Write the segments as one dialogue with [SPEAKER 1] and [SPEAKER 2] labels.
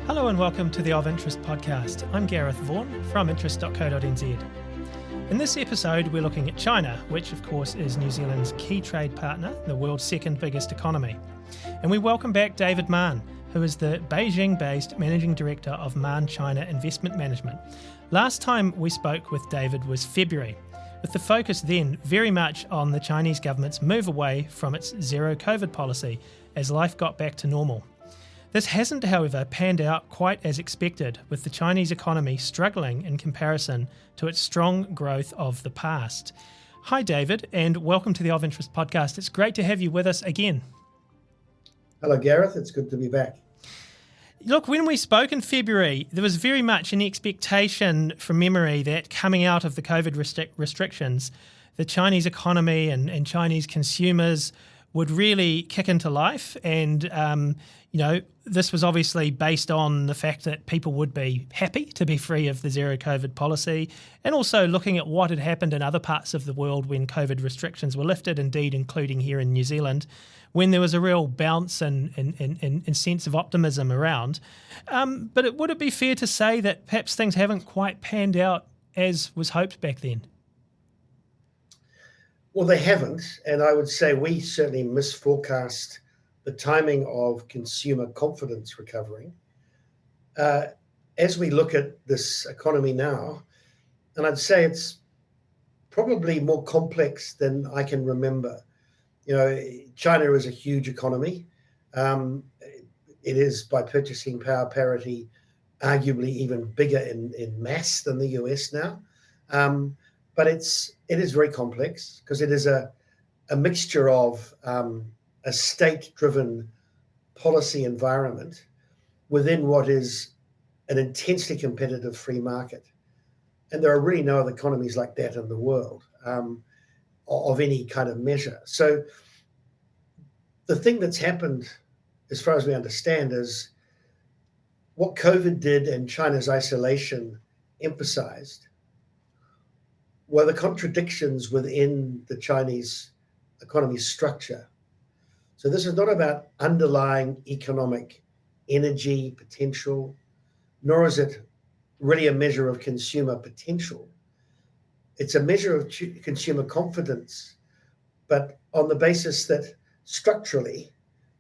[SPEAKER 1] Hello and welcome to the Of Interest podcast. I'm Gareth Vaughan from interest.co.nz. In this episode, we're looking at China, which of course is New Zealand's key trade partner, the world's second biggest economy. And we welcome back David Mahon, who is the Beijing-based Managing Director of Mahon China Investment Management. Last time we spoke with David was February, with the focus then very much on the Chinese government's move away from its zero COVID policy as life got back to normal. This hasn't, however, panned out quite as expected, with the Chinese economy struggling in comparison to its strong growth of the past. Hi, David, and welcome to the Of Interest podcast. It's great to have you with us again.
[SPEAKER 2] Hello, Gareth. It's good to be back.
[SPEAKER 1] Look, when we spoke in February, there was very much an expectation from memory that coming out of the COVID restrictions, the Chinese economy and Chinese consumers would really kick into life. And, this was obviously based on the fact that people would be happy to be free of the zero COVID policy, and also looking at what had happened in other parts of the world when COVID restrictions were lifted, indeed, including here in New Zealand, when there was a real bounce and sense of optimism around. But would it be fair to say that perhaps things haven't quite panned out as was hoped back then?
[SPEAKER 2] Well, they haven't, and I would say we certainly misforecast the timing of consumer confidence recovering. As we look at this economy now, and I'd say it's probably more complex than I can remember. China is a huge economy. It is, by purchasing power parity, arguably even bigger in mass than the US now. But it is very complex because it is a mixture of a state-driven policy environment within what is an intensely competitive free market. And there are really no other economies like that in the world of any kind of measure. So the thing that's happened, as far as we understand, is what COVID did and China's isolation emphasized were the contradictions within the Chinese economy structure. So this is not about underlying economic energy potential, nor is it really a measure of consumer potential. It's a measure of consumer confidence, but on the basis that structurally,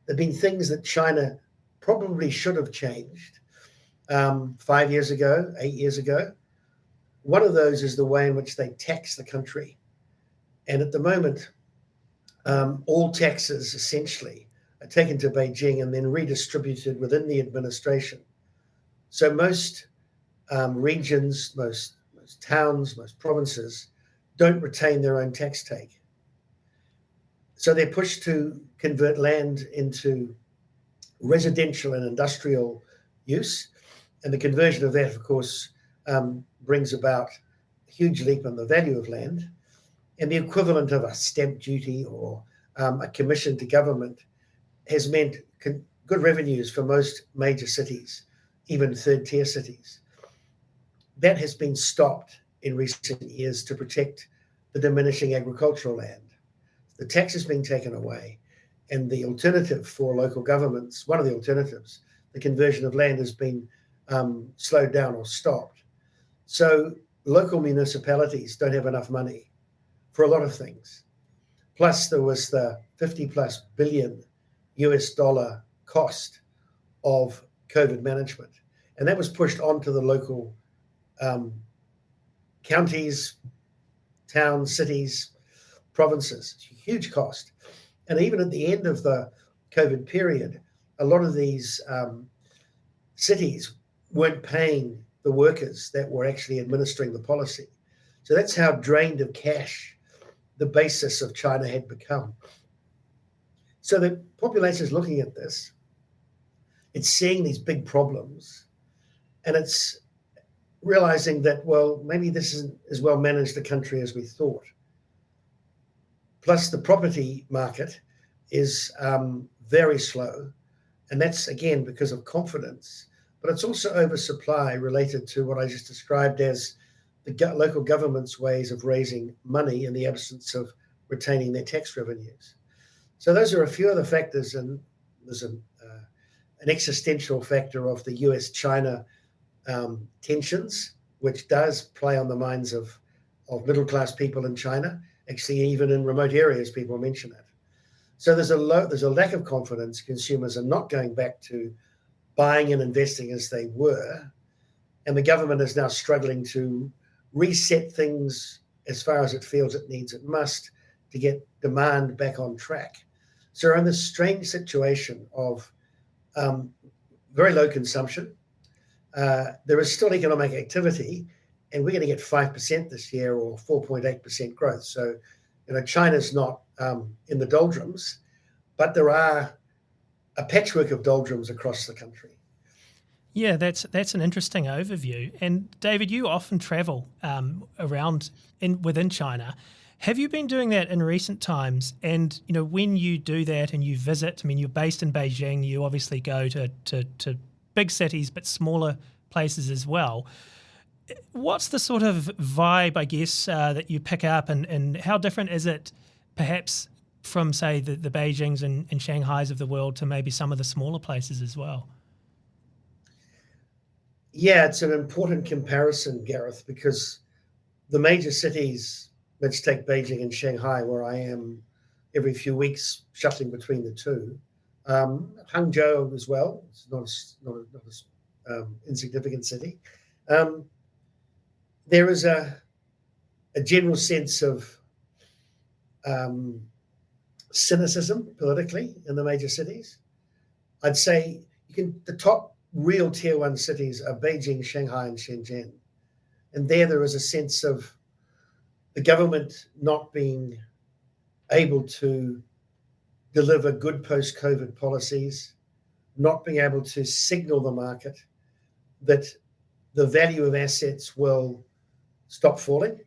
[SPEAKER 2] there have been things that China probably should have changed 5 years ago, 8 years ago. One of those is the way in which they tax the country. And at the moment, all taxes essentially are taken to Beijing and then redistributed within the administration. So most regions, most towns, most provinces don't retain their own tax take. So they're pushed to convert land into residential and industrial use. And the conversion of that, of course, brings about a huge leap in the value of land. And the equivalent of a stamp duty or a commission to government has meant good revenues for most major cities, even third-tier cities. That has been stopped in recent years to protect the diminishing agricultural land. The tax is being taken away, and the alternative for local governments, one of the alternatives, the conversion of land, has been slowed down or stopped. So local municipalities don't have enough money for a lot of things. Plus, there was the 50 plus billion US dollar cost of COVID management. And that was pushed onto the local counties, towns, cities, provinces. It's a huge cost. And even at the end of the COVID period, a lot of these cities weren't paying the workers that were actually administering the policy. So that's how drained of cash the basis of China had become. So the population is looking at this, it's seeing these big problems, and it's realizing that, well, maybe this isn't as well managed a country as we thought. Plus the property market is very slow, and that's again because of confidence, but it's also oversupply related to what I just described as the local government's ways of raising money in the absence of retaining their tax revenues. So those are a few of the factors, and there's an existential factor of the US-China tensions, which does play on the minds of middle-class people in China. Actually, even in remote areas, people mention it. So there's a lack of confidence. Consumers are not going back to buying and investing as they were. And the government is now struggling to reset things as far as it feels it must to get demand back on track. So we're in this strange situation of very low consumption. There is still economic activity, and we're going to get 5% this year or 4.8% growth. So, China's not in the doldrums, but there are a patchwork of doldrums across the country.
[SPEAKER 1] Yeah, that's an interesting overview. And David, you often travel around within China. Have you been doing that in recent times? And when you do that and you visit, you're based in Beijing. You obviously go to big cities, but smaller places as well. What's the sort of vibe, I guess, that you pick up, and how different is it, perhaps, from say the Beijings and Shanghais of the world to maybe some of the smaller places as well?
[SPEAKER 2] Yeah, it's an important comparison, Gareth, because the major cities, let's take Beijing and Shanghai, where I am every few weeks shuttling between the two. Hangzhou as well, it's not an insignificant city. There is a general sense of cynicism politically in the major cities. I'd say the top real tier one cities are Beijing, Shanghai, and Shenzhen. And there is a sense of the government not being able to deliver good post-COVID policies, not being able to signal the market that the value of assets will stop falling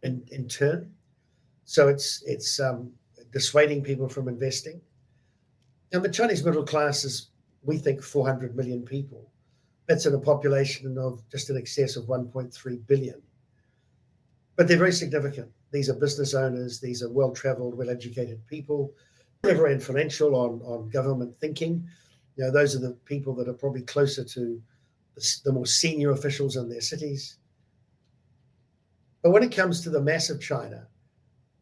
[SPEAKER 2] in turn. So it's dissuading people from investing. And the Chinese middle class is, we think, 400 million people. That's in a population of just in excess of 1.3 billion. But they're very significant. These are business owners. These are well-traveled, well-educated people. They're very influential on government thinking. Those are the people that are probably closer to the more senior officials in their cities. But when it comes to the massive China,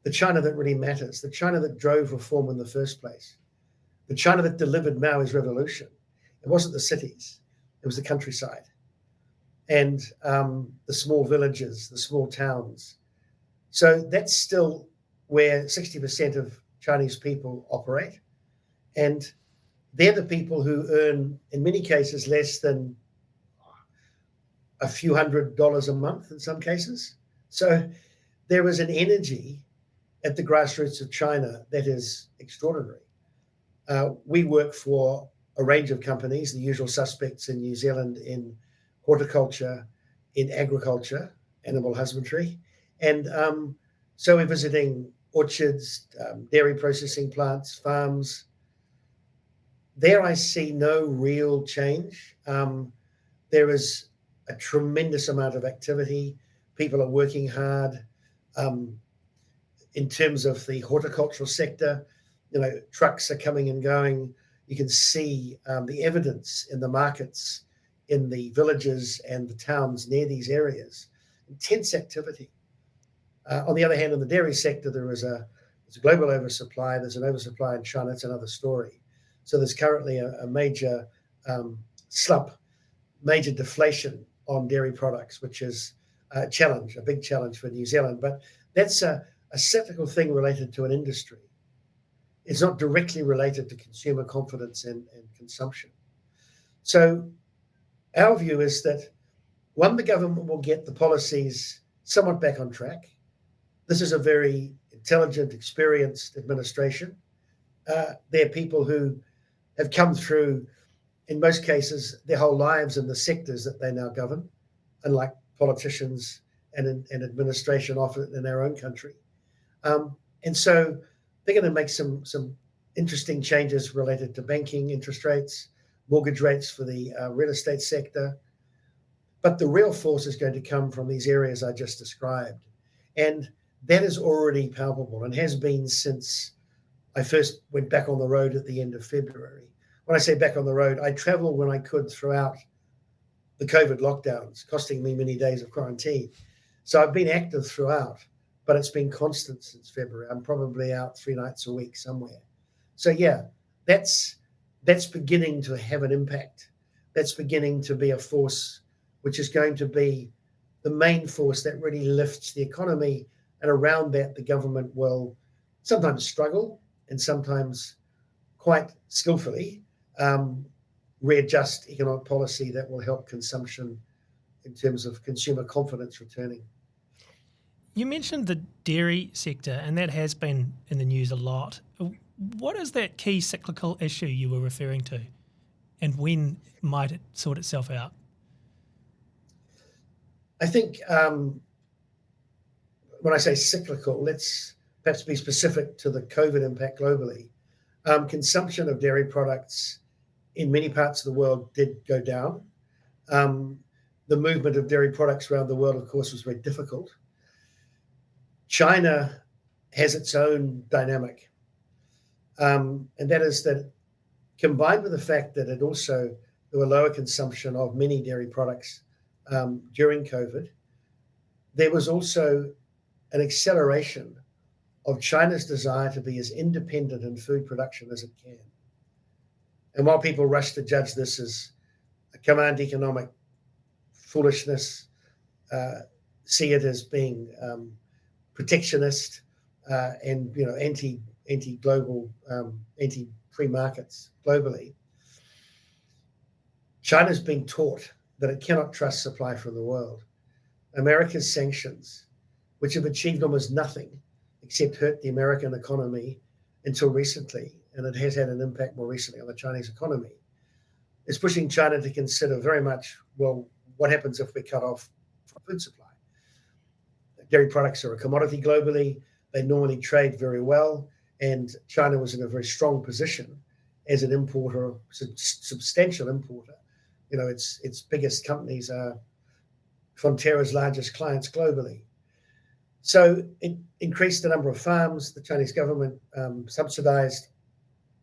[SPEAKER 2] the China that really matters, the China that drove reform in the first place, the China that delivered Mao's revolution, it wasn't the cities, it was the countryside. And the small villages, the small towns. So that's still where 60% of Chinese people operate. And they're the people who earn, in many cases, less than a few $100s a month in some cases. So there is an energy at the grassroots of China that is extraordinary. We work for a range of companies, the usual suspects in New Zealand in horticulture, in agriculture, animal husbandry. And so we're visiting orchards, dairy processing plants, farms. There I see no real change. There is a tremendous amount of activity. People are working hard. In terms of the horticultural sector, trucks are coming and going. You can see the evidence in the markets, in the villages and the towns near these areas. Intense activity. On the other hand, in the dairy sector, there's a global oversupply. There's an oversupply in China. It's another story. So there's currently a major slump, major deflation on dairy products, which is a challenge, a big challenge for New Zealand. But that's a cyclical thing related to an industry. It's not directly related to consumer confidence and consumption. So our view is that, one, the government will get the policies somewhat back on track. This is a very intelligent, experienced administration. They're people who have come through, in most cases, their whole lives in the sectors that they now govern, unlike politicians and administration often in our own country. And so they're going to make some interesting changes related to banking, interest rates, mortgage rates for the real estate sector. But the real force is going to come from these areas I just described. And that is already palpable and has been since I first went back on the road at the end of February. when I say back on the road, I traveled when I could throughout the COVID lockdowns, costing me many days of quarantine. So I've been active throughout, but it's been constant since February. I'm probably out 3 nights a week somewhere. So yeah, that's beginning to have an impact. That's beginning to be a force which is going to be the main force that really lifts the economy. And around that, the government will sometimes struggle and sometimes quite skillfully readjust economic policy that will help consumption in terms of consumer confidence returning.
[SPEAKER 1] You mentioned the dairy sector, and that has been in the news a lot. What is that key cyclical issue you were referring to, and when might it sort itself out?
[SPEAKER 2] I think when I say cyclical, let's perhaps be specific to the COVID impact globally. Consumption of dairy products in many parts of the world did go down. The movement of dairy products around the world, of course, was very difficult. China has its own dynamic, and that is that combined with the fact that there were lower consumption of many dairy products during COVID, there was also an acceleration of China's desire to be as independent in food production as it can. And while people rush to judge this as a command economic foolishness, see it as being protectionist and anti-global, anti-free markets globally, China's been taught that it cannot trust supply from the world. America's sanctions, which have achieved almost nothing except hurt the American economy until recently, and it has had an impact more recently on the Chinese economy, is pushing China to consider very much, well, what happens if we cut off food supply? Dairy products are a commodity globally. They normally trade very well, and China was in a very strong position as an importer, substantial importer. Its biggest companies are Fonterra's largest clients globally. So it increased the number of farms. The Chinese government subsidized,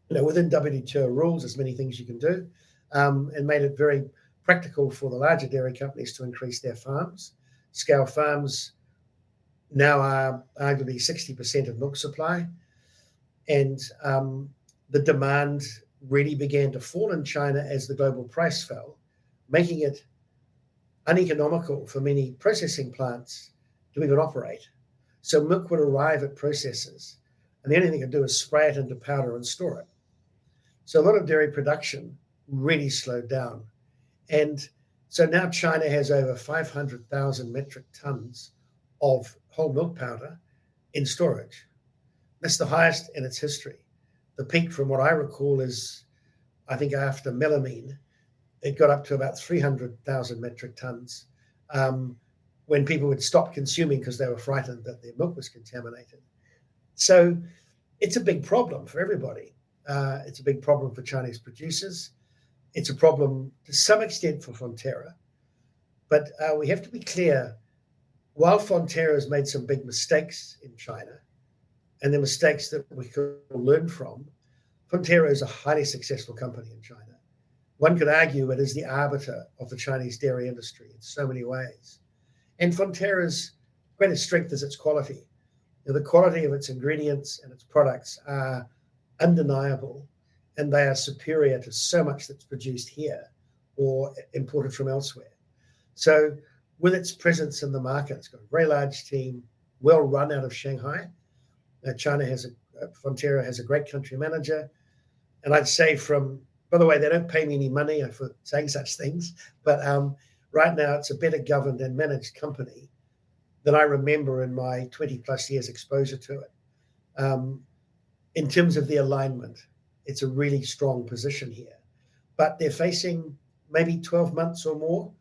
[SPEAKER 2] within WTO rules, there's many things you can do, and made it very practical for the larger dairy companies to increase their farms. Scale farms now are arguably 60% of milk supply, and the demand really began to fall in China as the global price fell, making it uneconomical for many processing plants to even operate. So milk would arrive at processors, and the only thing they could do is spray it into powder and store it. So a lot of dairy production really slowed down. And so now China has over 500,000 metric tons of whole milk powder in storage. That's the highest in its history. The peak, from what I recall, is, I think after melamine, it got up to about 300,000 metric tons when people would stop consuming because they were frightened that their milk was contaminated. So it's a big problem for everybody. It's a big problem for Chinese producers. It's a problem to some extent for Fonterra. But we have to be clear, while Fonterra has made some big mistakes in China, and the mistakes that we could learn from, Fonterra is a highly successful company in China. One could argue it is the arbiter of the Chinese dairy industry in so many ways. And Fonterra's greatest strength is its quality. The quality of its ingredients and its products are undeniable, and they are superior to so much that's produced here or imported from elsewhere. So with its presence in the market, it's got a very large team, well run out of Shanghai. Fonterra has a great country manager. And I'd say by the way, they don't pay me any money for saying such things, but right now it's a better governed and managed company than I remember in my 20 plus years exposure to it. In terms of the alignment, it's a really strong position here, but they're facing maybe 12 months or more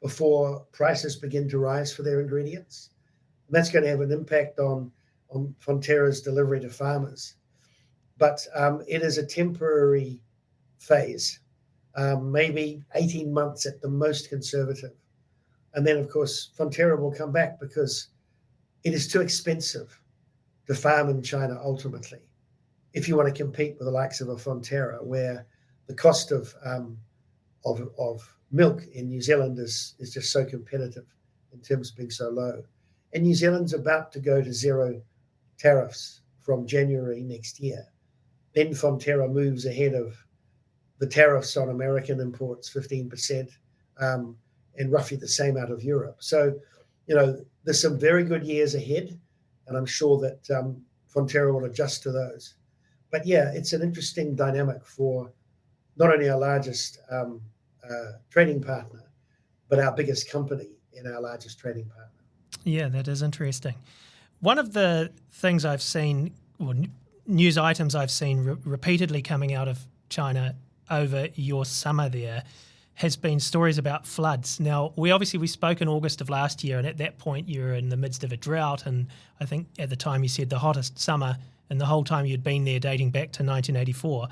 [SPEAKER 2] before prices begin to rise for their ingredients. And that's going to have an impact on Fonterra's delivery to farmers. But it is a temporary phase, maybe 18 months at the most conservative. And then, of course, Fonterra will come back because it is too expensive to farm in China ultimately. If you want to compete with the likes of a Fonterra, where the cost of milk in New Zealand is just so competitive in terms of being so low. And New Zealand's about to go to zero tariffs from January next year. Then Fonterra moves ahead of the tariffs on American imports, 15%, and roughly the same out of Europe. So, there's some very good years ahead, and I'm sure that Fonterra will adjust to those. But yeah, it's an interesting dynamic for not only our largest trading partner, but our biggest company and our largest trading partner.
[SPEAKER 1] Yeah, that is interesting. One of the things I've seen, or news items I've seen repeatedly coming out of China over your summer there, has been stories about floods. Now, we spoke in August of last year, and at that point you were in the midst of a drought, and I think at the time you said the hottest summer in the whole time you'd been there, dating back to 1984.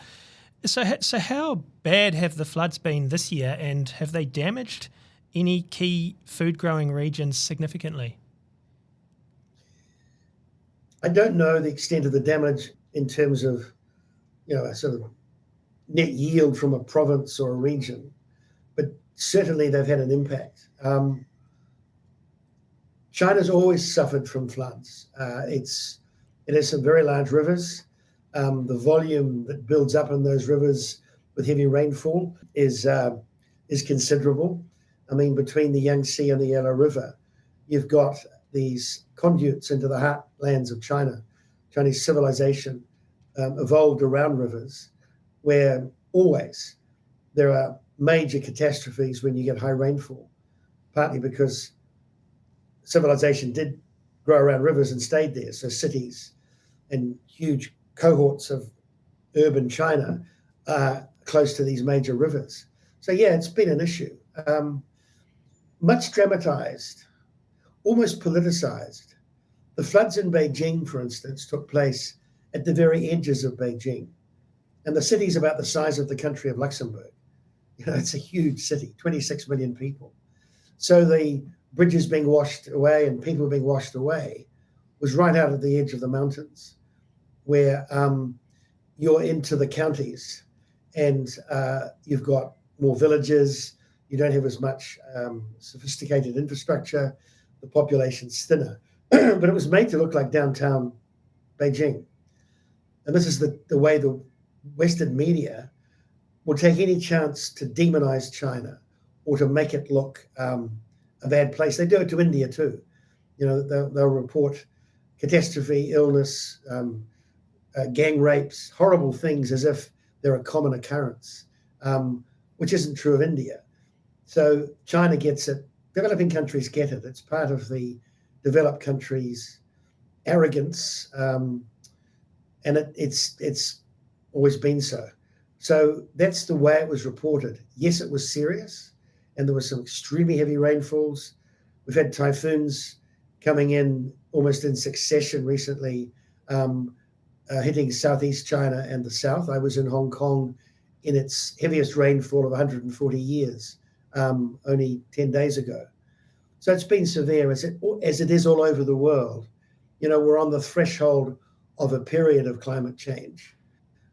[SPEAKER 1] So how bad have the floods been this year, and have they damaged any key food-growing regions significantly?
[SPEAKER 2] I don't know the extent of the damage in terms of, a sort of net yield from a province or a region, but certainly they've had an impact. China's always suffered from floods. It has some very large rivers. The volume that builds up in those rivers with heavy rainfall is considerable. I mean, between the Yangtze and the Yellow River, you've got these conduits into the heartlands of China. Chinese civilization evolved around rivers, where always there are major catastrophes when you get high rainfall, partly because civilization did grow around rivers and stayed there. So cities and huge cohorts of urban China are close to these major rivers. So yeah, it's been an issue. Much dramatized, almost politicized. The floods in Beijing, for instance, took place at the very edges of Beijing. And the city's about the size of the country of Luxembourg. It's a huge city, 26 million people. So the bridges being washed away and people being washed away was right out at the edge of the mountains, where you're into the counties and you've got more villages. You don't have as much sophisticated infrastructure. The population's thinner. But it was made to look like downtown Beijing. And this is the way the Western media will take any chance to demonize China or to make it look a bad place. They do it to India too. They'll report catastrophe, illness, gang rapes, horrible things as if they're a common occurrence, which isn't true of India. So China gets it. Developing countries get it. It's part of the developed countries' arrogance, and it's always been so. So that's the way it was reported. Yes, it was serious, and there were some extremely heavy rainfalls. We've had typhoons coming in almost in succession recently, hitting southeast China and the south. I was in Hong Kong in its heaviest rainfall of 140 years, only 10 days ago. So it's been severe, as it is all over the world. We're on the threshold of a period of climate change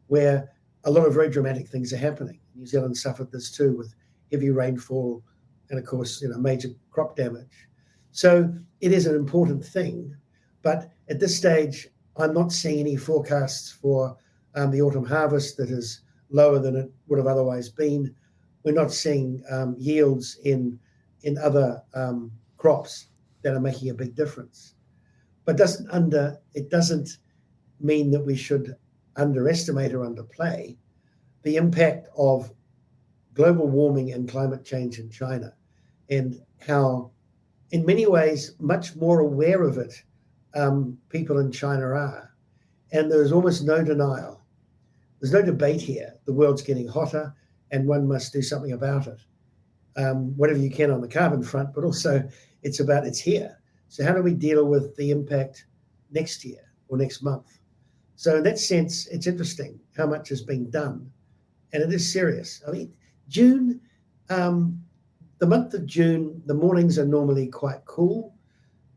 [SPEAKER 2] where a lot of very dramatic things are happening. New Zealand suffered this too, with heavy rainfall and, of course, major crop damage. So it is an important thing. But at this stage, I'm not seeing any forecasts for the autumn harvest that is lower than it would have otherwise been. We're not seeing yields in other crops that are making a big difference. But it doesn't mean that we should underestimate or underplay the impact of global warming and climate change in China, and how, in many ways, much more aware of it people in China are. And there's almost no denial. There's no debate here. The world's getting hotter and one must do something about it. Whatever you can on the carbon front, but also it's here. So how do we deal with the impact next year or next month? So in that sense, it's interesting how much is being done, and it is serious. I mean, June, the month of June, the mornings are normally quite cool.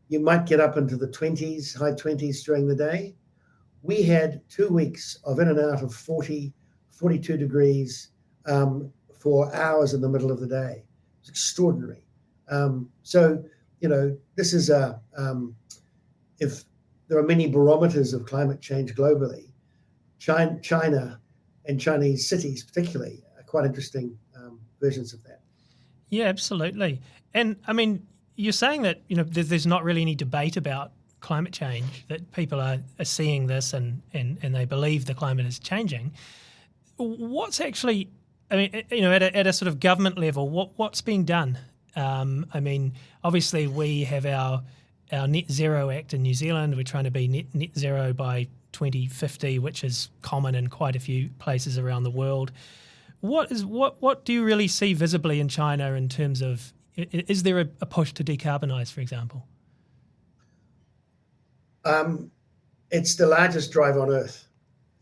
[SPEAKER 2] You might get up into the 20s, high 20s during the day. We had 2 weeks of in and out of 40, 42 degrees for hours in the middle of the day. It's extraordinary. So, this is if there are many barometers of climate change globally, China and Chinese cities particularly are quite interesting versions of that.
[SPEAKER 1] Yeah, absolutely. And I mean, you're saying that, there's not really any debate about climate change, that people are seeing this and they believe the climate is changing. What's actually, I mean, at a sort of government level, what's being done? I mean, obviously we have our Net Zero Act in New Zealand. We're trying to be net zero by 2050, which is common in quite a few places around the world. What do you really see visibly in China in terms of, is there a push to decarbonise, for example?
[SPEAKER 2] It's the largest drive on earth.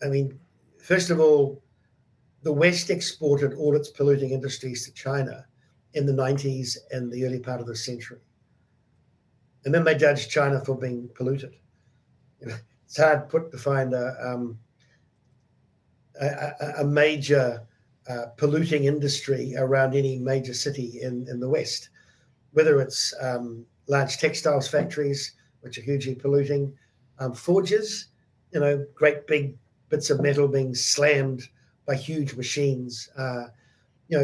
[SPEAKER 2] I mean, first of all, the West exported all its polluting industries to China in the 90s and the early part of the century. And then they judged China for being polluted. It's hard put to find a major polluting industry around any major city in the West, whether it's large textiles factories, which are hugely polluting, forges, great big bits of metal being slammed by huge machines,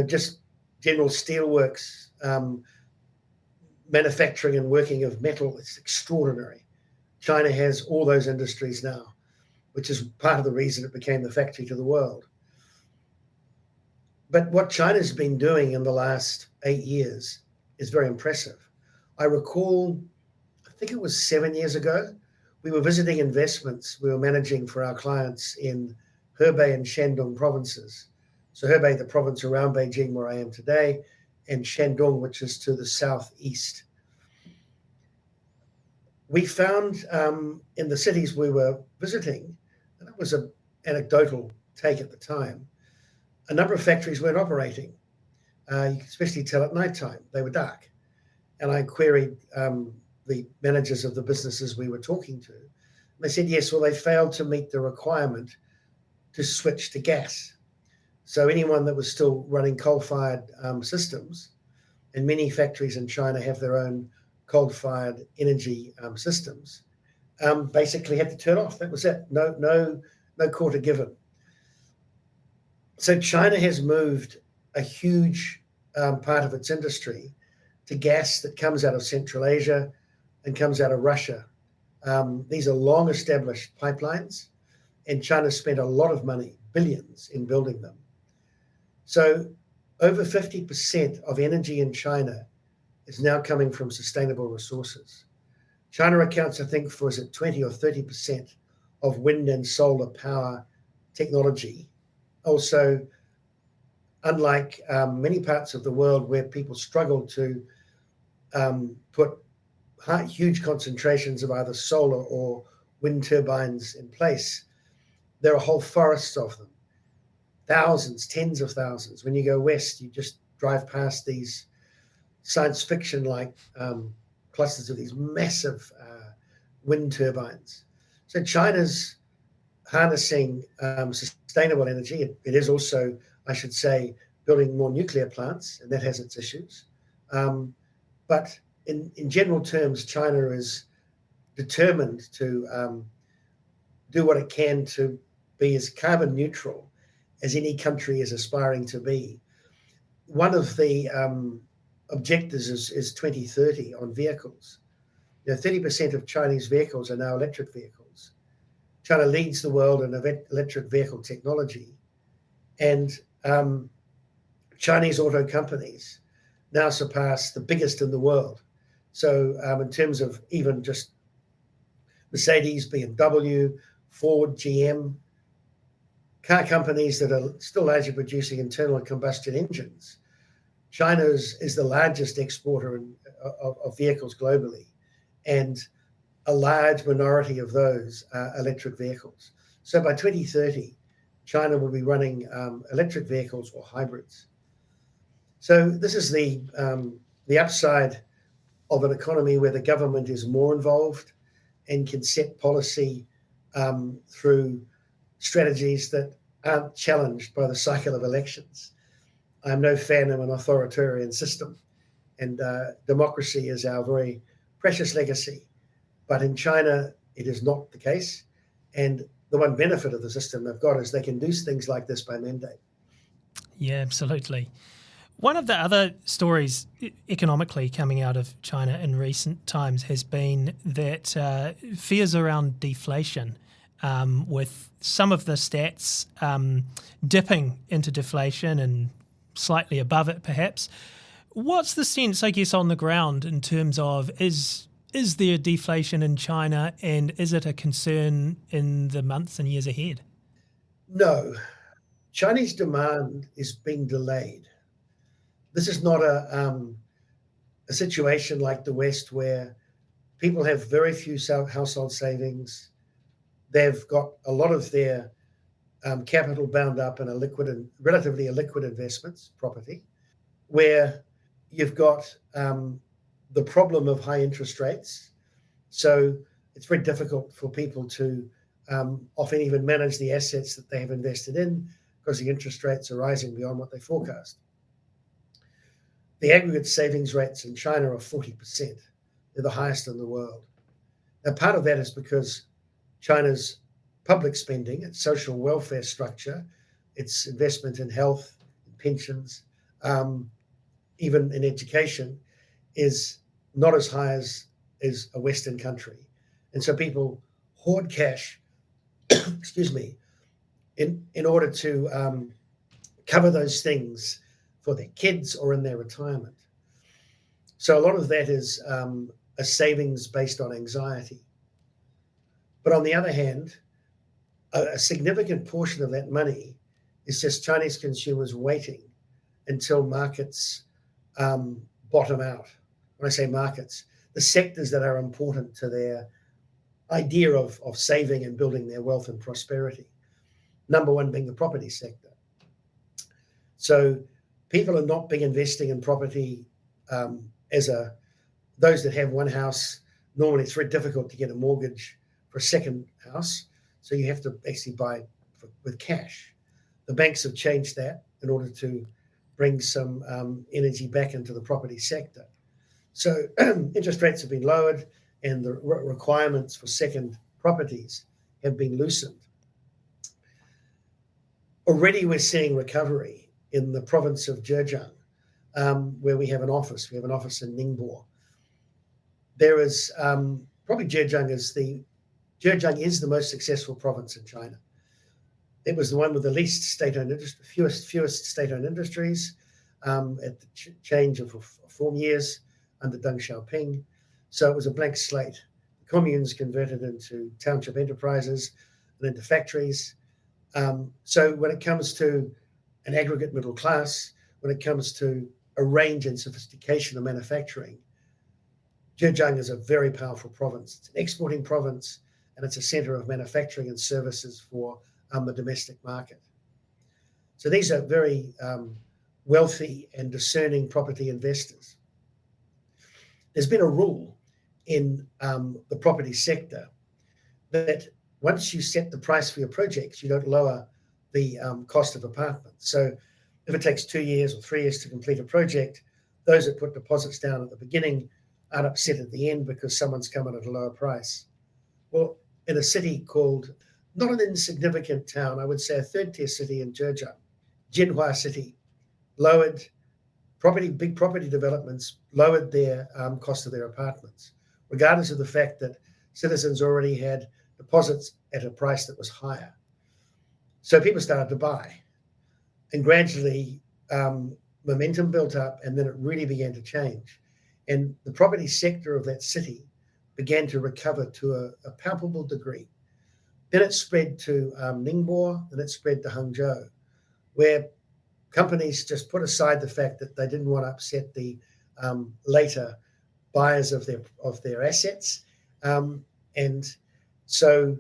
[SPEAKER 2] just general steelworks, manufacturing and working of metal. It's extraordinary. China has all those industries now, which is part of the reason it became the factory to the world. But what China's been doing in the last 8 years is very impressive. I recall, I think it was 7 years ago, we were visiting investments we were managing for our clients in Hebei and Shandong provinces. So Hebei, the province around Beijing where I am today, and Shandong, which is to the southeast. We found in the cities we were visiting, and it was an anecdotal take at the time, a number of factories weren't operating. You could especially tell at nighttime, they were dark. And I queried the managers of the businesses we were talking to. And they said, yes, well, they failed to meet the requirement to switch to gas. So anyone that was still running coal-fired systems, and many factories in China have their own coal-fired energy systems, basically had to turn off. That was it. No quarter given. So China has moved a huge part of its industry to gas that comes out of Central Asia and comes out of Russia. These are long-established pipelines, and China spent a lot of money, billions, in building them. So over 50% of energy in China is now coming from sustainable resources. China accounts, I think, for 20 or 30% of wind and solar power technology. Also, unlike many parts of the world where people struggle to put huge concentrations of either solar or wind turbines in place, there are whole forests of them, thousands, tens of thousands. When you go west, you just drive past these science fiction-like clusters of these massive wind turbines. So China's harnessing sustainable energy. It is also, I should say, building more nuclear plants, and that has its issues. But in general terms, China is determined to do what it can to be as carbon neutral as any country is aspiring to be. One of the objectives is 2030 on vehicles. 30% of Chinese vehicles are now electric vehicles. China leads the world in electric vehicle technology, and Chinese auto companies now surpass the biggest in the world. So in terms of even just Mercedes, BMW, Ford, GM, car companies that are still largely producing internal combustion engines, China is the largest exporter of vehicles globally, and a large minority of those are electric vehicles. So by 2030, China will be running electric vehicles or hybrids. So this is the upside of an economy where the government is more involved and can set policy through strategies that aren't challenged by the cycle of elections. I'm no fan of an authoritarian system, and democracy is our very precious legacy. But in China, it is not the case. And the one benefit of the system they've got is they can do things like this by mandate.
[SPEAKER 1] Yeah, absolutely. One of the other stories economically coming out of China in recent times has been that fears around deflation, with some of the stats dipping into deflation and slightly above it perhaps. What's the sense, I guess, on the ground in terms of is there deflation in China, and is it a concern in the months and years ahead?
[SPEAKER 2] No, Chinese demand is being delayed. This is not a situation like the West where people have very few household savings. They've got a lot of their capital bound up in relatively illiquid investments, property, where you've got the problem of high interest rates. So it's very difficult for people to often even manage the assets that they have invested in because the interest rates are rising beyond what they forecast. The aggregate savings rates in China are 40%. They're the highest in the world. Now, part of that is because China's public spending, its social welfare structure, its investment in health, in pensions, even in education, is not as high as a Western country. And so people hoard cash, excuse me, in order to cover those things for their kids or in their retirement. So a lot of that is a savings based on anxiety. But on the other hand, a significant portion of that money is just Chinese consumers waiting until markets bottom out. When I say markets, the sectors that are important to their idea of saving and building their wealth and prosperity. Number one being the property sector. So people are not big investing in property those that have one house. Normally it's very difficult to get a mortgage for a second house. So you have to actually buy with cash. The banks have changed that in order to bring some energy back into the property sector. So interest rates have been lowered and the requirements for second properties have been loosened. Already we're seeing recovery in the province of Zhejiang, where we have an office. We have an office in Ningbo. There is probably Zhejiang is the most successful province in China. It was the one with the least state-owned fewest state-owned industries at the change of reform years under Deng Xiaoping. So it was a blank slate. The communes converted into township enterprises and into factories. So when it comes to an aggregate middle class, when it comes to a range and sophistication of manufacturing, Zhejiang is a very powerful province. It's an exporting province, and it's a center of manufacturing and services for the domestic market. So these are very wealthy and discerning property investors. There's been a rule in the property sector that once you set the price for your projects, you don't lower the cost of apartments. So if it takes 2 years or 3 years to complete a project, those that put deposits down at the beginning aren't upset at the end because someone's come in at a lower price. Well, in a city called, not an insignificant town, I would say a third-tier city in Zhejiang, Jinhua City, lowered big property developments lowered their cost of their apartments, regardless of the fact that citizens already had deposits at a price that was higher. So people started to buy, and gradually momentum built up, and then it really began to change. And the property sector of that city began to recover to a palpable degree. Then it spread to Ningbo, and it spread to Hangzhou, where companies just put aside the fact that they didn't want to upset the later buyers of their assets. And so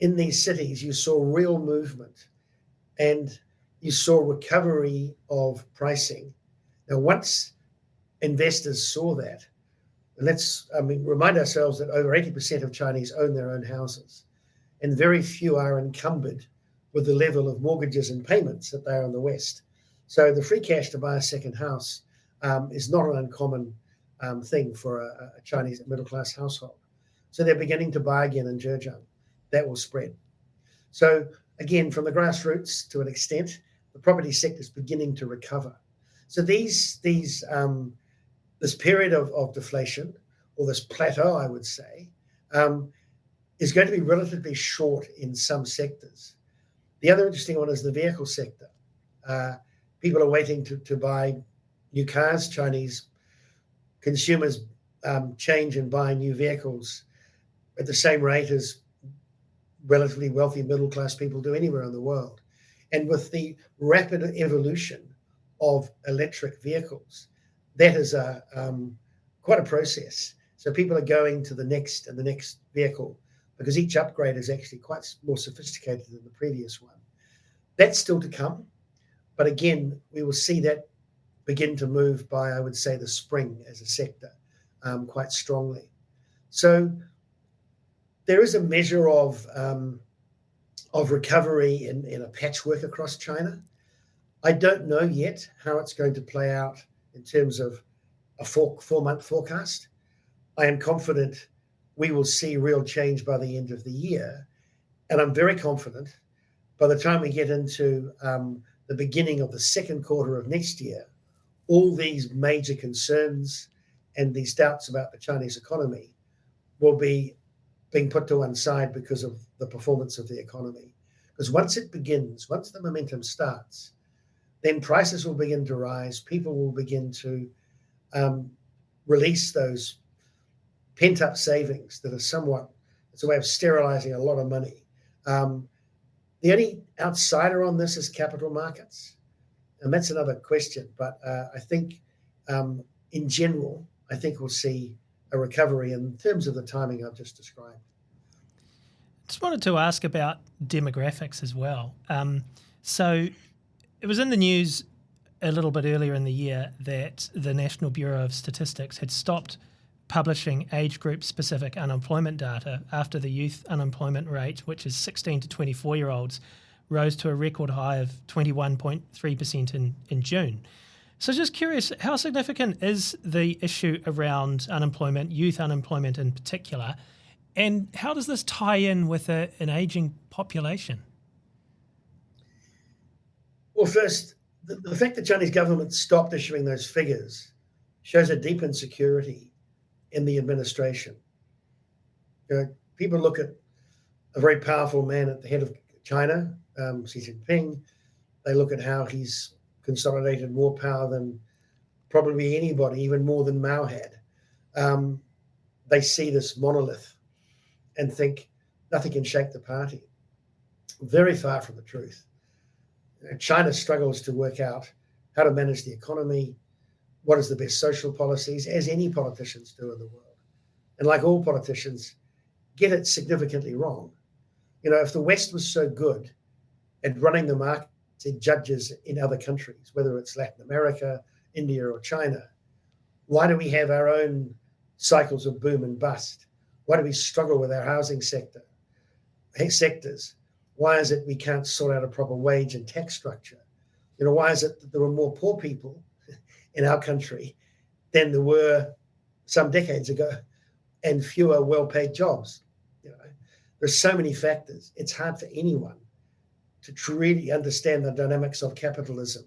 [SPEAKER 2] in these cities, you saw real movement and you saw recovery of pricing. Now, once investors saw that, and let's remind ourselves that over 80% of Chinese own their own houses, and very few are encumbered with the level of mortgages and payments that they are in the West. So the free cash to buy a second house is not an uncommon thing for a Chinese middle-class household. So they're beginning to buy again in Zhejiang. That will spread. So again, from the grassroots to an extent, the property sector is beginning to recover. So this period of deflation, or this plateau, I would say, is going to be relatively short in some sectors. The other interesting one is the vehicle sector. People are waiting to buy new cars. Chinese consumers change and buy new vehicles at the same rate as relatively wealthy middle-class people do anywhere in the world. And with the rapid evolution of electric vehicles, that is quite a process. So people are going to the next and the next vehicle because each upgrade is actually quite more sophisticated than the previous one. That's still to come. But again, we will see that begin to move by, I would say, the spring as a sector quite strongly. So there is a measure of recovery in a patchwork across China. I don't know yet how it's going to play out in terms of a 4-month forecast. I am confident we will see real change by the end of the year. And I'm very confident by the time we get into the beginning of the second quarter of next year, all these major concerns and these doubts about the Chinese economy will be being put to one side because of the performance of the economy. Because once it begins, once the momentum starts, then prices will begin to rise. People will begin to release those pent-up savings that are somewhat, it's a way of sterilizing a lot of money. The only outsider on this is capital markets. And that's another question. But I think in general, I think we'll see a recovery in terms of the timing I've just described.
[SPEAKER 1] Just wanted to ask about demographics as well. So it was in the news a little bit earlier in the year that the National Bureau of Statistics had stopped publishing age group specific unemployment data after the youth unemployment rate, which is 16 to 24-year-olds, rose to a record high of 21.3% in June. So just curious, how significant is the issue around unemployment, youth unemployment in particular, and how does this tie in with an ageing population?
[SPEAKER 2] Well, first, the fact the Chinese government stopped issuing those figures shows a deep insecurity in the administration. People look at a very powerful man at the head of China, Xi Jinping. They look at how he's consolidated more power than probably anybody, even more than Mao had. They see this monolith and think nothing can shake the party. Very far from the truth. China struggles to work out how to manage the economy, what is the best social policies, as any politicians do in the world. And like all politicians, get it significantly wrong. If the West was so good at running the market and judges in other countries, whether it's Latin America, India, or China, why do we have our own cycles of boom and bust? Why do we struggle with our housing sectors? Why is it we can't sort out a proper wage and tax structure? Why is it that there are more poor people in our country than there were some decades ago and fewer well-paid jobs? There's so many factors. It's hard for anyone to truly understand the dynamics of capitalism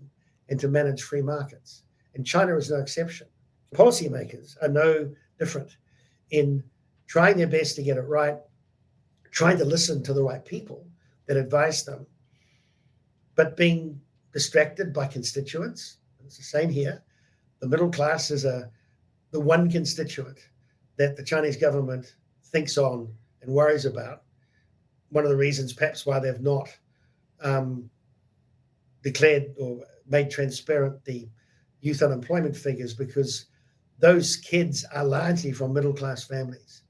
[SPEAKER 2] and to manage free markets. And China is no exception. Policymakers are no different in trying their best to get it right, trying to listen to the right people that advise them, but being distracted by constituents. It's the same here. The middle class is the one constituent that the Chinese government thinks on and worries about. One of the reasons perhaps why they've not declared or made transparent the youth unemployment figures, because those kids are largely from middle class families.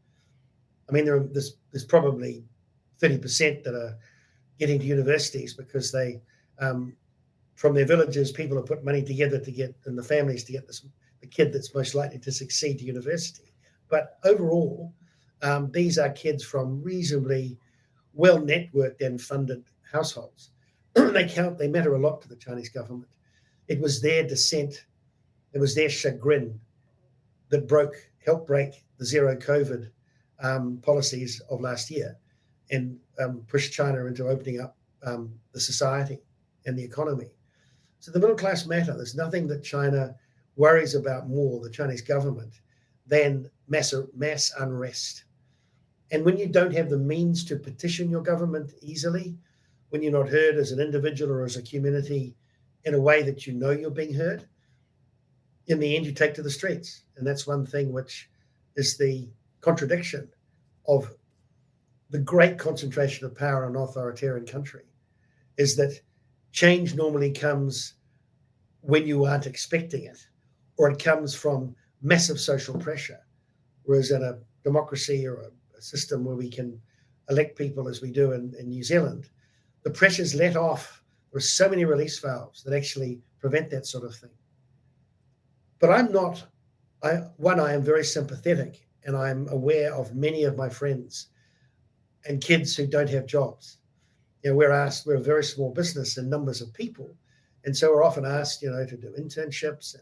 [SPEAKER 2] I mean, there's probably 30% that are getting to universities because they, from their villages, people have put money together to get, and the families to get the kid that's most likely to succeed to university. But overall, these are kids from reasonably well-networked and funded households. They matter a lot to the Chinese government. It was their dissent, it was their chagrin that helped break the zero COVID policies of last year and pushed China into opening up the society and the economy. So the middle class matter. There's nothing that China worries about more, the Chinese government, than mass unrest. And when you don't have the means to petition your government easily, when you're not heard as an individual or as a community in a way that you know you're being heard, in the end, you take to the streets. And that's one thing which is the contradiction of the great concentration of power in an authoritarian country, is that change normally comes when you aren't expecting it, or it comes from massive social pressure. Whereas in a democracy or a system where we can elect people as we do in New Zealand, the pressure's let off. There are so many release valves that actually prevent that sort of thing. But I am very sympathetic, and I'm aware of many of my friends and kids who don't have jobs. We're a very small business in numbers of people. And so we're often asked, to do internships.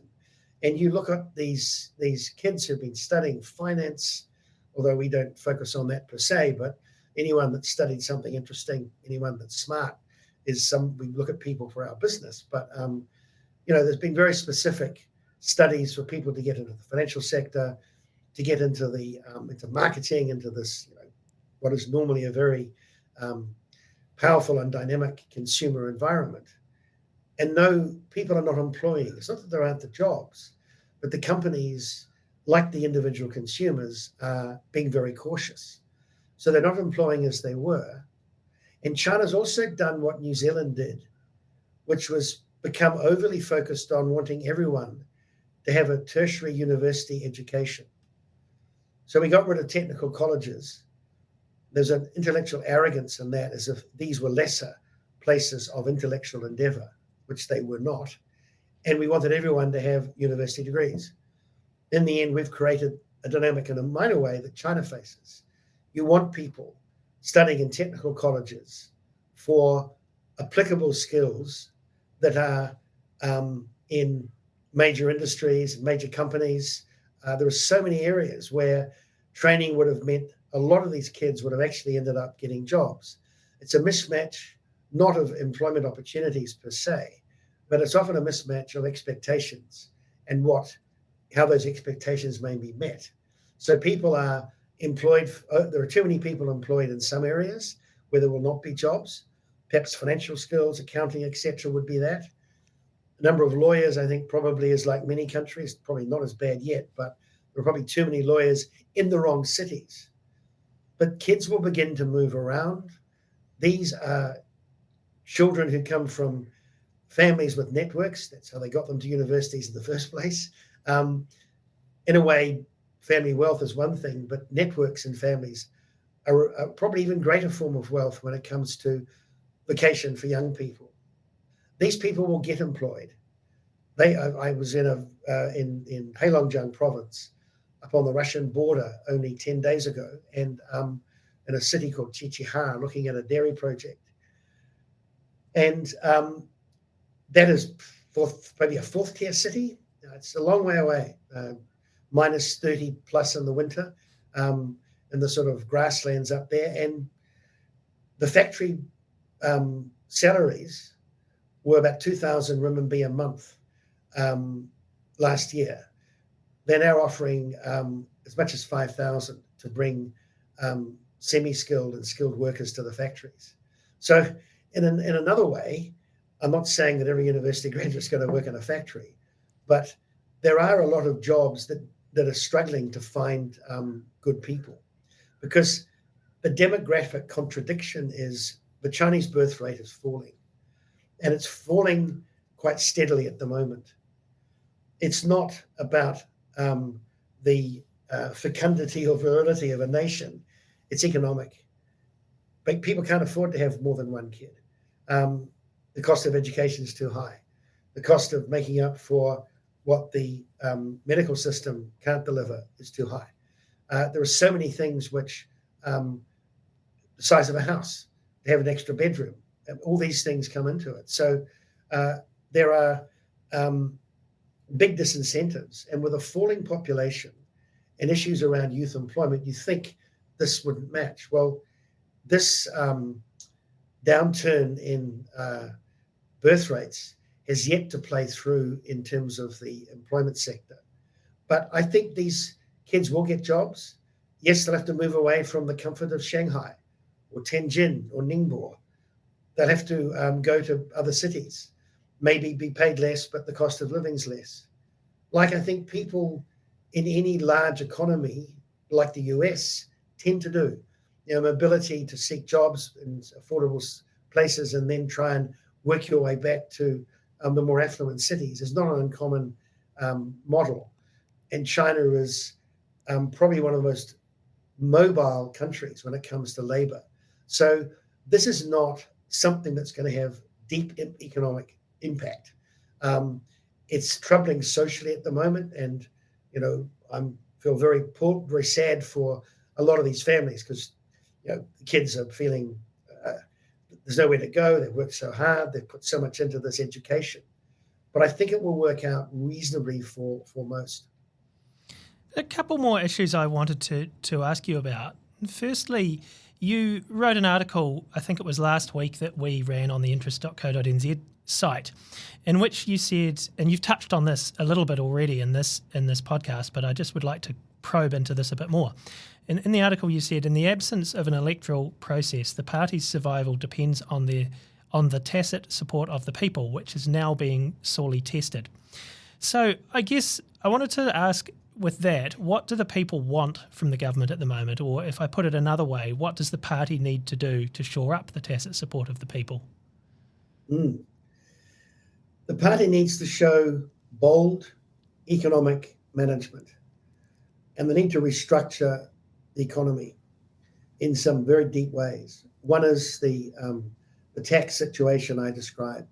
[SPEAKER 2] And you look at these kids who've been studying finance, although we don't focus on that per se, but anyone that's studied something interesting, anyone that's smart, we look at people for our business. But, there's been very specific studies for people to get into the financial sector, to get into into marketing, into this, what is normally a very powerful and dynamic consumer environment. And no, people are not employing. It's not that there aren't the jobs, but the companies, like the individual consumers, are being very cautious. So they're not employing as they were. And China's also done what New Zealand did, which was become overly focused on wanting everyone to have a tertiary university education. So we got rid of technical colleges. There's an intellectual arrogance in that, as if these were lesser places of intellectual endeavor, which they were not. And we wanted everyone to have university degrees. In the end, we've created a dynamic in a minor way that China faces. You want people studying in technical colleges for applicable skills that are in major industries, major companies. There are so many areas where training would have meant a lot of these kids would have actually ended up getting jobs. It's a mismatch, not of employment opportunities per se, but it's often a mismatch of expectations and how those expectations may be met. So people are employed. There are too many people employed in some areas where there will not be jobs. Perhaps financial skills, accounting, etc. would be that. The number of lawyers, I think, probably is like many countries, probably not as bad yet, but there are probably too many lawyers in the wrong cities. But kids will begin to move around. These are children who come from families with networks. That's how they got them to universities in the first place. In a way, family wealth is one thing, but networks in families are probably even greater form of wealth when it comes to vocation for young people. These people will get employed. I was in Heilongjiang Province, up on the Russian border only 10 days ago, and in a city called Chichihar, looking at a dairy project. And that is maybe a fourth tier city. It's a long way away, minus 30 plus in the winter, in the sort of grasslands up there. And the factory salaries were about 2,000 renminbi a month last year. They're now offering as much as 5,000 to bring semi-skilled and skilled workers to the factories. So in another way, I'm not saying that every university graduate is going to work in a factory, but there are a lot of jobs that are struggling to find good people, because the demographic contradiction is the Chinese birth rate is falling, and it's falling quite steadily at the moment. It's not about the fecundity or virility of a nation. It's economic. But people can't afford to have more than one kid. The cost of education is too high. The cost of making up for what the medical system can't deliver is too high. There are so many things which, the size of a house, to have an extra bedroom, all these things come into it. So there are big disincentives. And with a falling population and issues around youth employment, you think this wouldn't match. Well, this downturn in birth rates has yet to play through in terms of the employment sector. But I think these kids will get jobs. Yes, they'll have to move away from the comfort of Shanghai or Tianjin or Ningbo. They'll have to go to other cities, maybe be paid less, but the cost of living's less. Like I think people in any large economy, like the US, tend to do. Mobility to seek jobs in affordable places and then try and work your way back to the more affluent cities is not an uncommon model. And China is probably one of the most mobile countries when it comes to labor. So this is not something that's going to have deep economic impact. It's troubling socially at the moment, and I feel very sad for a lot of these families because the kids are feeling there's nowhere to go. They've worked so hard. They've put so much into this education. But I think it will work out reasonably for most.
[SPEAKER 1] A couple more issues I wanted to ask you about. Firstly, you wrote an article, I think it was last week, that we ran on the interest.co.nz site, in which you said, and you've touched on this a little bit already in this podcast, but I just would like to probe into this a bit more. In the article, you said, in the absence of an electoral process, the party's survival depends on the tacit support of the people, which is now being sorely tested. So I guess I wanted to ask, with that, what do the people want from the government at the moment? Or if I put it another way, what does the party need to do to shore up the tacit support of the people?
[SPEAKER 2] The party needs to show bold economic management, and they need to restructure the economy in some very deep ways. One is the tax situation I described.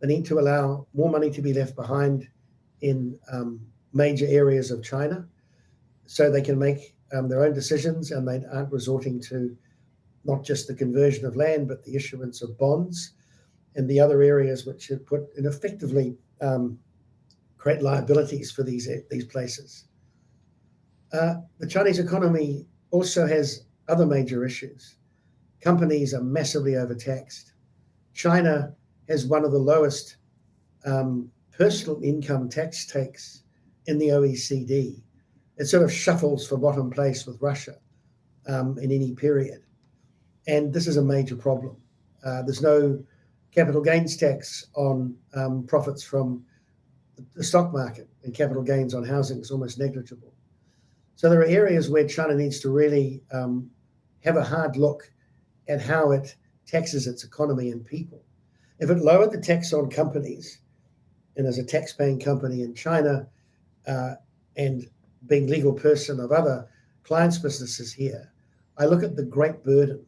[SPEAKER 2] They need to allow more money to be left behind in major areas of China so they can make their own decisions and they aren't resorting to not just the conversion of land, but the issuance of bonds and the other areas which have put in effectively create liabilities for these places. The Chinese economy also has other major issues. Companies are massively overtaxed. China has one of the lowest personal income tax takes in the OECD. It sort of shuffles for bottom place with Russia in any period. And this is a major problem. There's no capital gains tax on profits from the stock market, and capital gains on housing is almost negligible. So there are areas where China needs to really have a hard look at how it taxes its economy and people. If it lowered the tax on companies, and as a tax-paying company in China, and being legal person of other clients' businesses here, I look at the great burden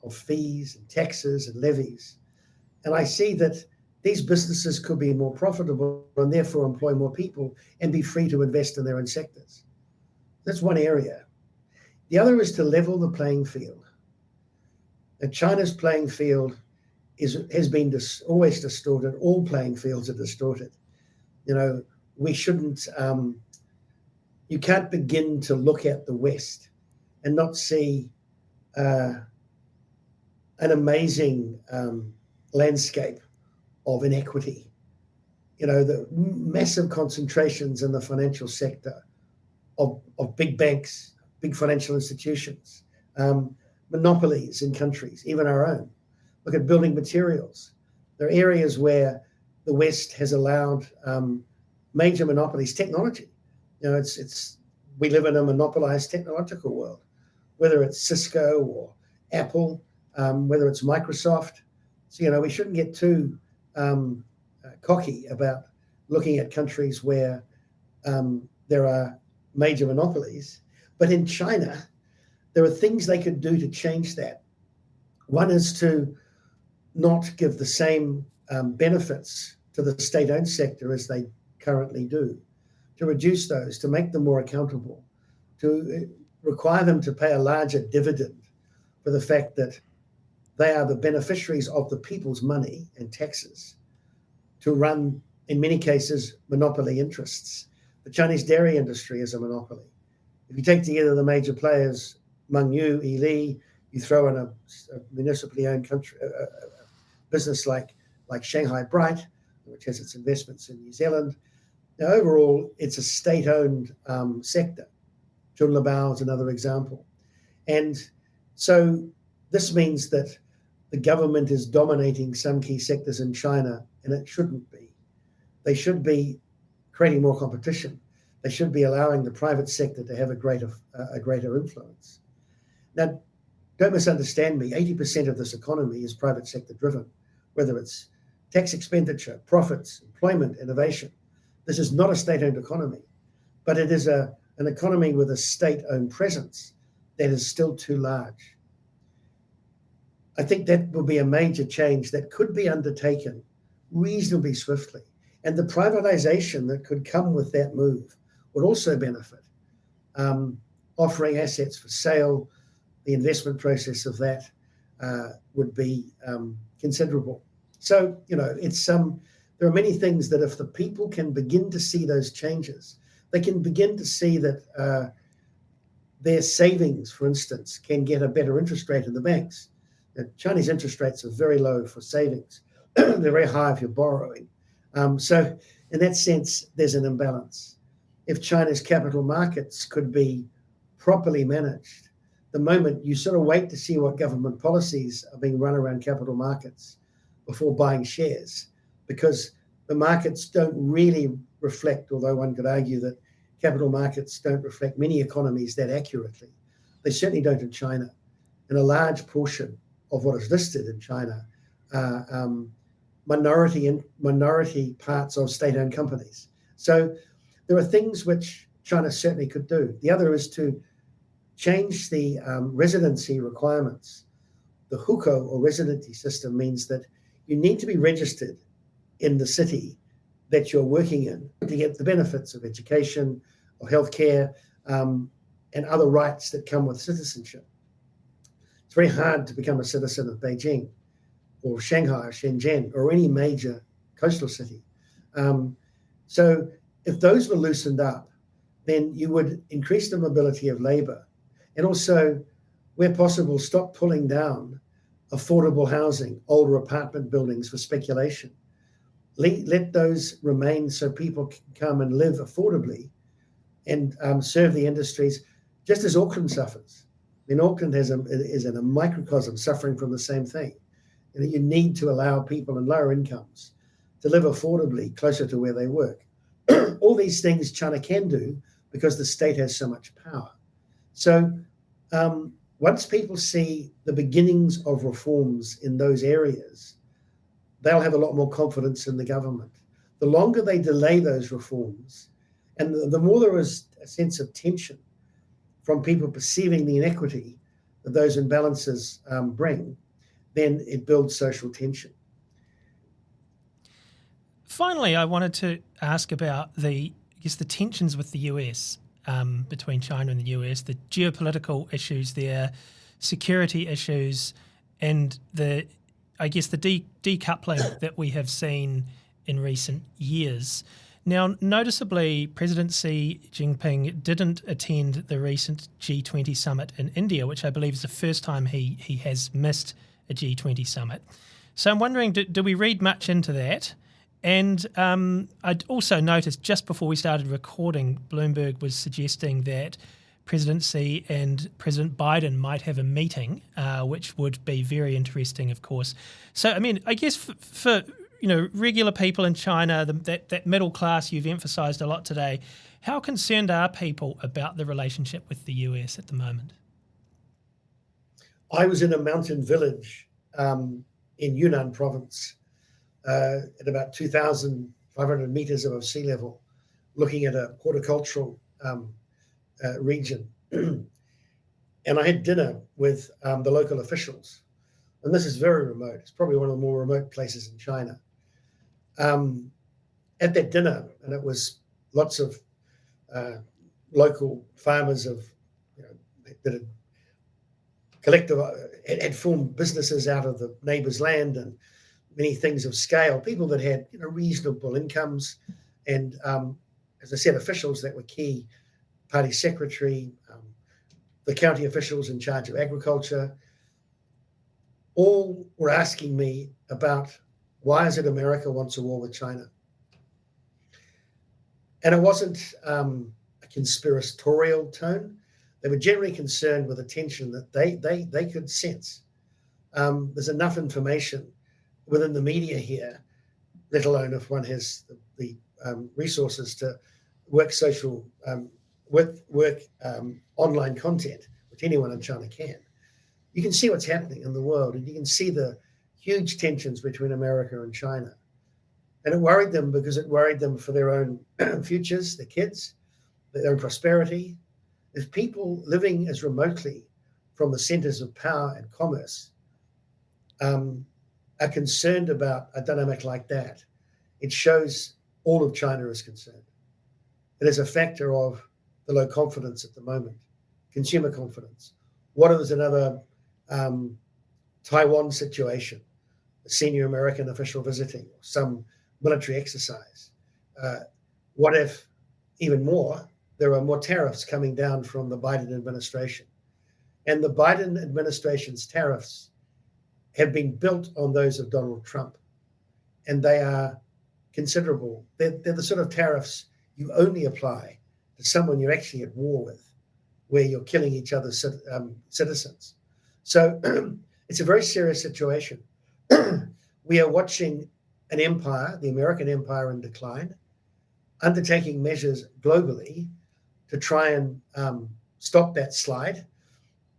[SPEAKER 2] of fees and taxes and levies, and I see that these businesses could be more profitable and therefore employ more people and be free to invest in their own sectors. That's one area. The other is to level the playing field. And China's playing field has been always distorted. All playing fields are distorted. We shouldn't, you can't begin to look at the West and not see an amazing landscape of inequity. The massive concentrations in the financial sector of big banks, big financial institutions, monopolies in countries, even our own. Look at building materials. There are areas where the West has allowed major monopolies. Technology, we live in a monopolized technological world, whether it's Cisco or Apple, whether it's Microsoft. So we shouldn't get too cocky about looking at countries where there are major monopolies. But in China, there are things they could do to change that. One is to not give the same benefits to the state-owned sector as they currently do, to reduce those, to make them more accountable, to require them to pay a larger dividend for the fact that they are the beneficiaries of the people's money and taxes to run in many cases, monopoly interests. The Chinese dairy industry is a monopoly. If you take together the major players, Mengniu, Yili, you throw in a municipally owned country, business like Shanghai Bright, which has its investments in New Zealand. Now, overall, it's a state-owned sector. Junlebao is another example. And so this means that the government is dominating some key sectors in China, and it shouldn't be. They should be creating more competition. They should be allowing the private sector to have a greater influence. Now, don't misunderstand me. 80% of this economy is private sector driven, whether it's tax expenditure, profits, employment, innovation. This is not a state-owned economy, but it is an economy with a state-owned presence that is still too large. I think that will be a major change that could be undertaken reasonably swiftly. And the privatization that could come with that move would also benefit. Offering assets for sale, the investment process of that would be considerable. So, there are many things that if the people can begin to see those changes, they can begin to see that their savings, for instance, can get a better interest rate in the banks. The Chinese interest rates are very low for savings. They're very high if you're borrowing. So in that sense, there's an imbalance. If China's capital markets could be properly managed, the moment you sort of wait to see what government policies are being run around capital markets before buying shares, because the markets don't really reflect, although one could argue that capital markets don't reflect many economies that accurately. They certainly don't in China. And a large portion of what is listed in China are minority parts of state-owned companies. So there are things which China certainly could do. The other is to change the residency requirements. The hukou or residency system means that you need to be registered in the city that you're working in to get the benefits of education, of healthcare, and other rights that come with citizenship. It's very hard to become a citizen of Beijing or Shanghai or Shenzhen or any major coastal city. So if those were loosened up, then you would increase the mobility of labor and also, where possible, stop pulling down affordable housing, older apartment buildings for speculation. Let those remain so people can come and live affordably and serve the industries, just as Auckland suffers. I mean, Auckland is in a microcosm suffering from the same thing. You need to allow people in lower incomes to live affordably closer to where they work. All these things China can do because the state has so much power. So once people see the beginnings of reforms in those areas, they'll have a lot more confidence in the government. The longer they delay those reforms, and the more there is a sense of tension from people perceiving the inequity that those imbalances bring, then it builds social tension.
[SPEAKER 1] Finally, I wanted to ask about the tensions with the US, between China and the US, the geopolitical issues there, security issues, and the decoupling that we have seen in recent years. Now, noticeably, President Xi Jinping didn't attend the recent G20 summit in India, which I believe is the first time he has missed a G20 summit. So I'm wondering, do we read much into that? And I'd also noticed just before we started recording, Bloomberg was suggesting that President Xi and President Biden might have a meeting, which would be very interesting, of course. So, I mean, I guess for regular people in China, that middle class you've emphasised a lot today, how concerned are people about the relationship with the US at the moment?
[SPEAKER 2] I was in a mountain village in Yunnan Province at about 2,500 meters above sea level, looking at a horticultural region. And I had dinner with the local officials. And this is very remote. It's probably one of the more remote places in China. At that dinner, and it was lots of local farmers that had formed businesses out of the neighbor's land, and many things of scale, people that had reasonable incomes, and as I said, officials that were key, party secretary, the county officials in charge of agriculture, all were asking me about why is it America wants a war with China. And it wasn't a conspiratorial tone. They were generally concerned with the tension that they could sense. There's enough information within the media here, let alone if one has the resources to work online content, which anyone in China can. You can see what's happening in the world, and you can see the huge tensions between America and China. And it worried them because it worried them for their own futures, their kids, their own prosperity. If people living as remotely from the centers of power and commerce are concerned about a dynamic like that, it shows all of China is concerned. It is a factor of the low confidence at the moment, consumer confidence. What if there's another Taiwan situation, a senior American official visiting, or some military exercise? What if, even more, there are more tariffs coming down from the Biden administration? And the Biden administration's tariffs have been built on those of Donald Trump, and they are considerable. They're the sort of tariffs you only apply to someone you're actually at war with, where you're killing each other's citizens. So it's a very serious situation. We are watching an empire, the American empire, in decline, undertaking measures globally to try and stop that slide.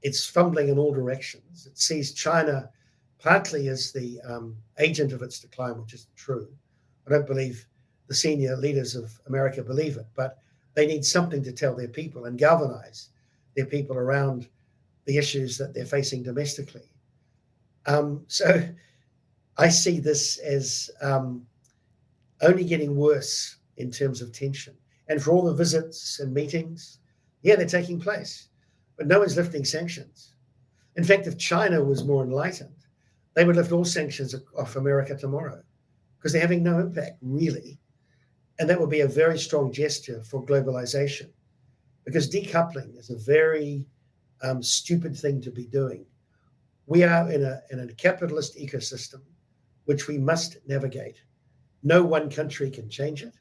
[SPEAKER 2] It's fumbling in all directions. It sees China partly as the agent of its decline, which isn't true. I don't believe the senior leaders of America believe it, but they need something to tell their people and galvanize their people around the issues that they're facing domestically. So I see this as only getting worse in terms of tension. And for all the visits and meetings, yeah, they're taking place, but no one's lifting sanctions. In fact, if China was more enlightened, they would lift all sanctions off America tomorrow, because they're having no impact, really. And that would be a very strong gesture for globalization, because decoupling is a very stupid thing to be doing. We are in a capitalist ecosystem, which we must navigate. No one country can change it.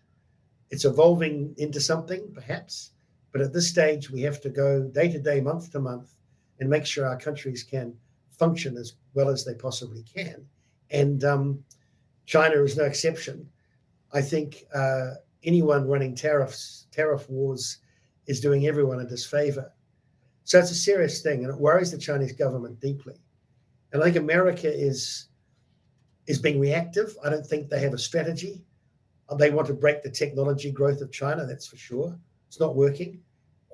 [SPEAKER 2] It's evolving into something, perhaps, but at this stage, we have to go day to day, month to month, and make sure our countries can function as well as they possibly can. And China is no exception. I think anyone running tariff wars, is doing everyone a disfavor. So it's a serious thing, and it worries the Chinese government deeply. And I think America is being reactive. I don't think they have a strategy. They want to break the technology growth of China, that's for sure. It's not working.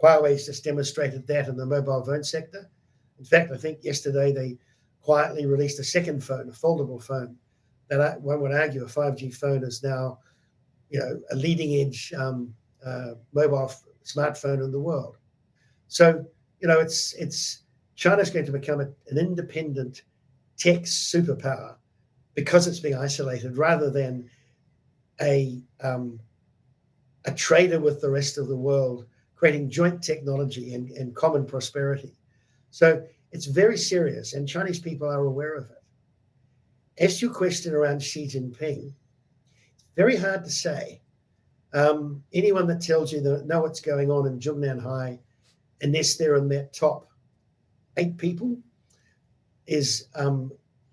[SPEAKER 2] Huawei's just demonstrated that in the mobile phone sector. In fact, I think yesterday they quietly released a second phone, a foldable phone, that one would argue a 5G phone is now, a leading edge mobile smartphone in the world. So, it's China's going to become an independent tech superpower because it's being isolated, rather than a trader with the rest of the world, creating joint technology and common prosperity. So it's very serious, and Chinese people are aware of it. As to your question around Xi Jinping, it's very hard to say. Anyone that tells you they know what's going on in Yunnan High, unless they're in that top 8 people, is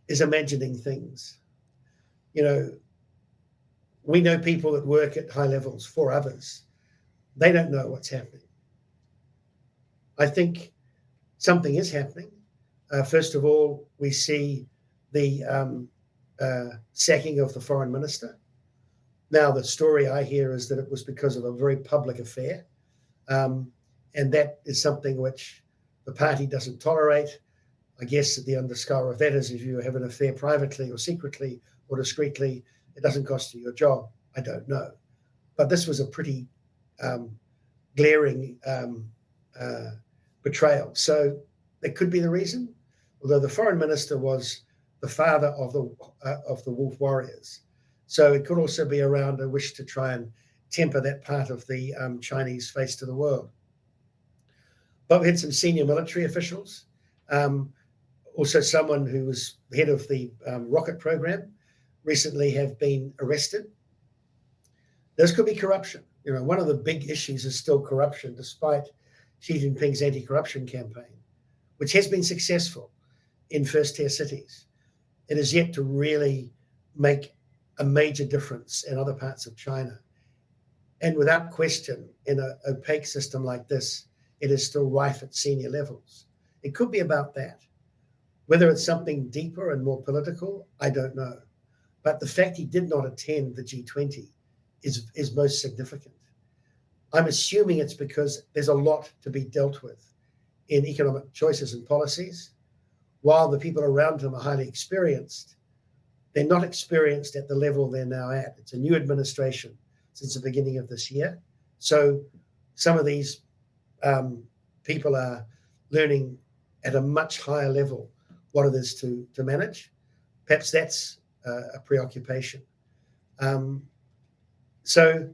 [SPEAKER 2] imagining things. We know people that work at high levels for others. They don't know what's happening. I think something is happening. First of all, we see the sacking of the foreign minister. Now, the story I hear is that it was because of a very public affair. And that is something which the party doesn't tolerate. I guess the underscore of that is, if you have an affair privately or secretly or discreetly, it doesn't cost you your job. I don't know. But this was a pretty glaring betrayal. So that could be the reason. Although the foreign minister was the father of the wolf warriors. So it could also be around a wish to try and temper that part of the Chinese face to the world. But we had some senior military officials, also someone who was head of the rocket program, recently have been arrested. This could be corruption. One of the big issues is still corruption, despite Xi Jinping's anti-corruption campaign, which has been successful in first-tier cities. It is yet to really make a major difference in other parts of China. And without question, in an opaque system like this, it is still rife at senior levels. It could be about that. Whether it's something deeper and more political, I don't know. But the fact he did not attend the G20 is most significant. I'm assuming it's because there's a lot to be dealt with in economic choices and policies. While the people around him are highly experienced, they're not experienced at the level they're now at. It's a new administration since the beginning of this year. So some of these people are learning at a much higher level what it is to manage. Perhaps that's a preoccupation. So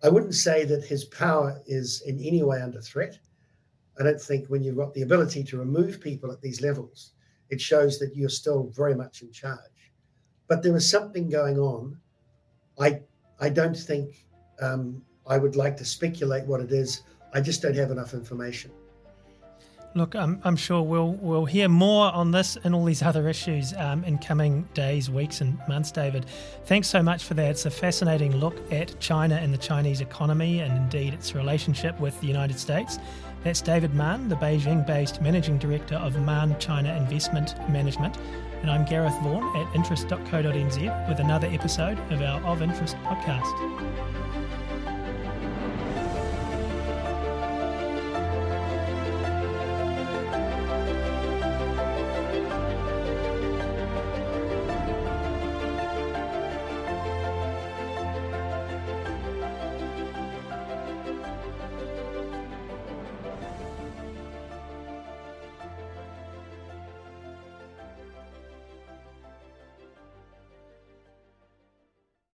[SPEAKER 2] I wouldn't say that his power is in any way under threat. I don't think when you've got the ability to remove people at these levels, it shows that you're still very much in charge. But there is something going on. I don't think I would like to speculate what it is. I just don't have enough information.
[SPEAKER 1] Look, I'm sure we'll hear more on this and all these other issues in coming days, weeks and months, David. Thanks so much for that. It's a fascinating look at China and the Chinese economy and indeed its relationship with the United States. That's David Mahon, the Beijing-based Managing Director of Mahon China Investment Management. And I'm Gareth Vaughan at interest.co.nz with another episode of our Of Interest podcast.